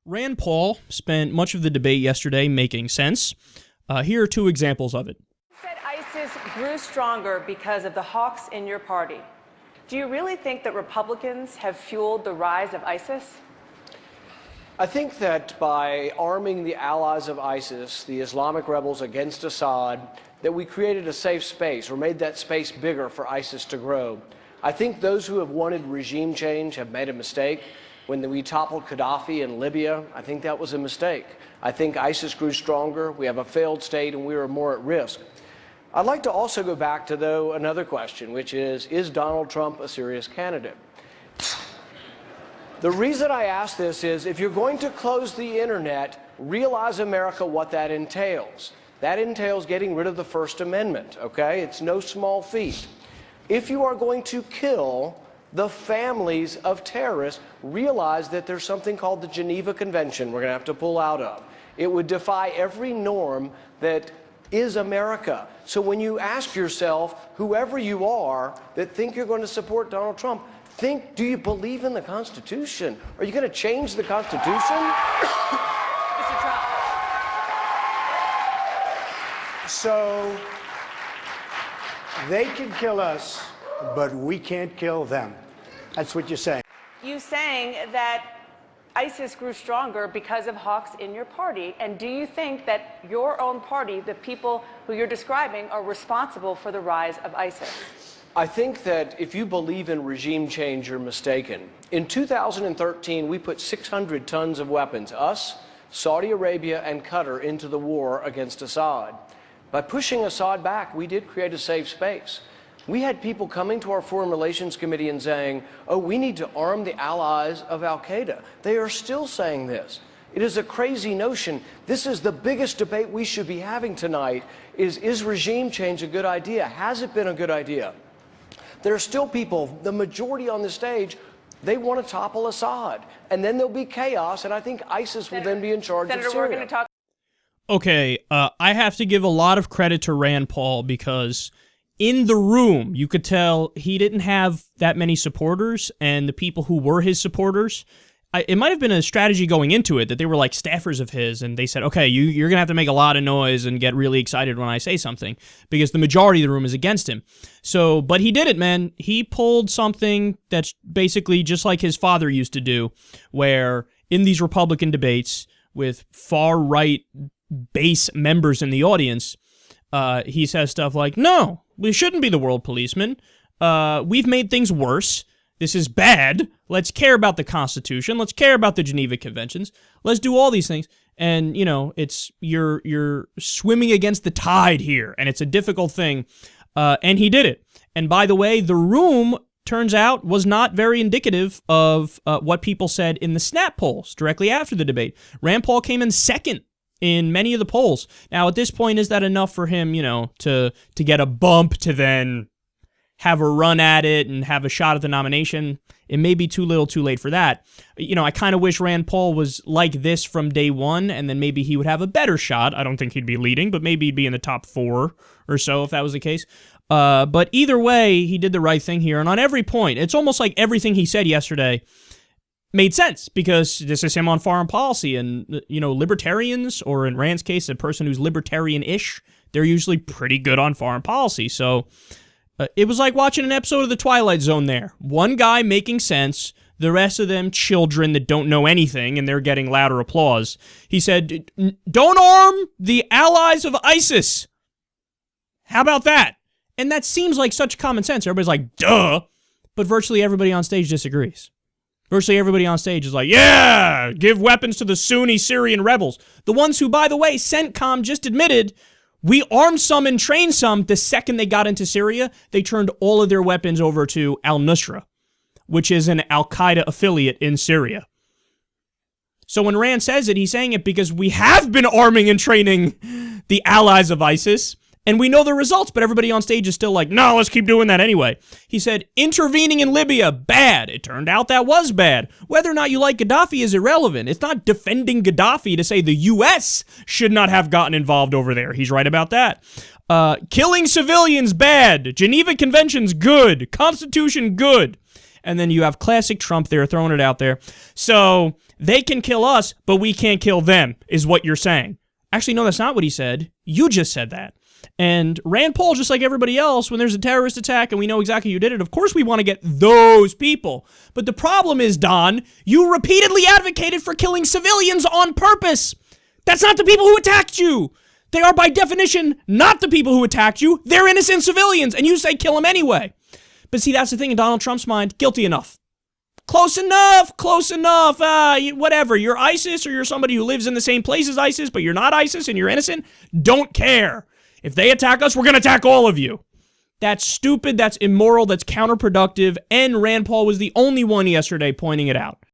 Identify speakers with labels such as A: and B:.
A: Rand Paul spent much of the debate yesterday making sense. Here are two examples of it.
B: You said ISIS grew stronger because of the hawks in your party. Do you really think that Republicans have fueled the rise of ISIS?
C: I think that by arming the allies of ISIS, the Islamic rebels against Assad, that we created a safe space or made that space bigger for ISIS to grow. I think those who have wanted regime change have made a mistake. When we toppled Gaddafi in Libya, I think that was a mistake. I think ISIS grew stronger, we have a failed state, and we were more at risk. I'd like to also go back to, though, another question, which is Donald Trump a serious candidate? The reason I ask this is, if you're going to close the internet, realize, America, what that entails. That entails getting rid of the First Amendment, okay? It's no small feat. If you are going to kill the families of terrorists, realize that there's something called the Geneva Convention we're going to have to pull out of. It would defy every norm that is America. So when you ask yourself, whoever you are that think you're going to support Donald Trump, think, do you believe in the Constitution? Are you going to change the Constitution?
B: Mr. Trump.
D: So they can kill us, but we can't kill them. That's what you're saying.
B: You saying that ISIS grew stronger because of hawks in your party, and do you think that your own party, the people who you're describing, are responsible for the rise of ISIS?
C: I think that if you believe in regime change, you're mistaken. In 2013, we put 600 tons of weapons, us, Saudi Arabia, and Qatar, into the war against Assad. By pushing Assad back, we did create a safe space. We had people coming to our Foreign Relations Committee and saying, oh, we need to arm the allies of al-Qaeda. They are still saying this. It is a crazy notion. This is the biggest debate we should be having tonight, is regime change a good idea? Has it been a good idea? There are still people, the majority on the stage, they want to topple Assad. And then there'll be chaos, and I think ISIS will then be in charge of Syria.
B: We're going to talk.
A: Okay, I have to give a lot of credit to Rand Paul because in the room, you could tell he didn't have that many supporters, and the people who were his supporters, it might have been a strategy going into it that they were like staffers of his, and they said, okay, you're going to have to make a lot of noise and get really excited when I say something, because the majority of the room is against him. So, but he did it, man. He pulled something that's basically just like his father used to do, where in these Republican debates with far-right base members in the audience, he says stuff like, no, we shouldn't be the world policeman. We've made things worse. This is bad. Let's care about the Constitution. Let's care about the Geneva Conventions. Let's do all these things. And, you know, it's you're swimming against the tide here, and it's a difficult thing. And he did it. And by the way, the room, turns out, was not very indicative of what people said in the Snap polls directly after the debate. Rand Paul came in second in many of the polls. Now, at this point, is that enough for him, you know, to get a bump to then have a run at it and have a shot at the nomination? It may be too little too late for that. You know, I kind of wish Rand Paul was like this from day one, and then maybe he would have a better shot. I don't think he'd be leading, but maybe he'd be in the top 4 or so if that was the case. But either way, he did the right thing here. And on every point, it's almost like everything he said yesterday made sense, because this is him on foreign policy, and, you know, libertarians, or in Rand's case, a person who's libertarian-ish, they're usually pretty good on foreign policy. So it was like watching an episode of The Twilight Zone there. One guy making sense, the rest of them children that don't know anything, and they're getting louder applause. He said, don't arm the allies of ISIS. How about that? And that seems like such common sense. Everybody's like, duh. But virtually everybody on stage disagrees. Virtually everybody on stage is like, yeah, give weapons to the Sunni Syrian rebels. The ones who, by the way, CENTCOM just admitted, we armed some and trained some. The second they got into Syria, they turned all of their weapons over to al-Nusra, which is an al-Qaeda affiliate in Syria. So when Rand says it, he's saying it because we have been arming and training the allies of ISIS, and we know the results, but everybody on stage is still like, no, let's keep doing that anyway. He said, intervening in Libya, bad. It turned out that was bad. Whether or not you like Gaddafi is irrelevant. It's not defending Gaddafi to say the U.S. should not have gotten involved over there. He's right about that. Killing civilians, bad. Geneva Conventions, good. Constitution, good. And then you have classic Trump there throwing it out there. So they can kill us, but we can't kill them, is what you're saying. Actually, no, that's not what he said. You just said that. And Rand Paul, just like everybody else, when there's a terrorist attack and we know exactly who did it, of course we want to get those people. But the problem is, Don, you repeatedly advocated for killing civilians on purpose. That's not the people who attacked you. They are, by definition, not the people who attacked you. They're innocent civilians, and you say kill them anyway. But see, that's the thing in Donald Trump's mind. Guilty enough. Close enough. Whatever. You're ISIS or you're somebody who lives in the same place as ISIS, but you're not ISIS and you're innocent. Don't care. If they attack us, we're going to attack all of you. That's stupid. That's immoral. That's counterproductive. And Rand Paul was the only one yesterday pointing it out.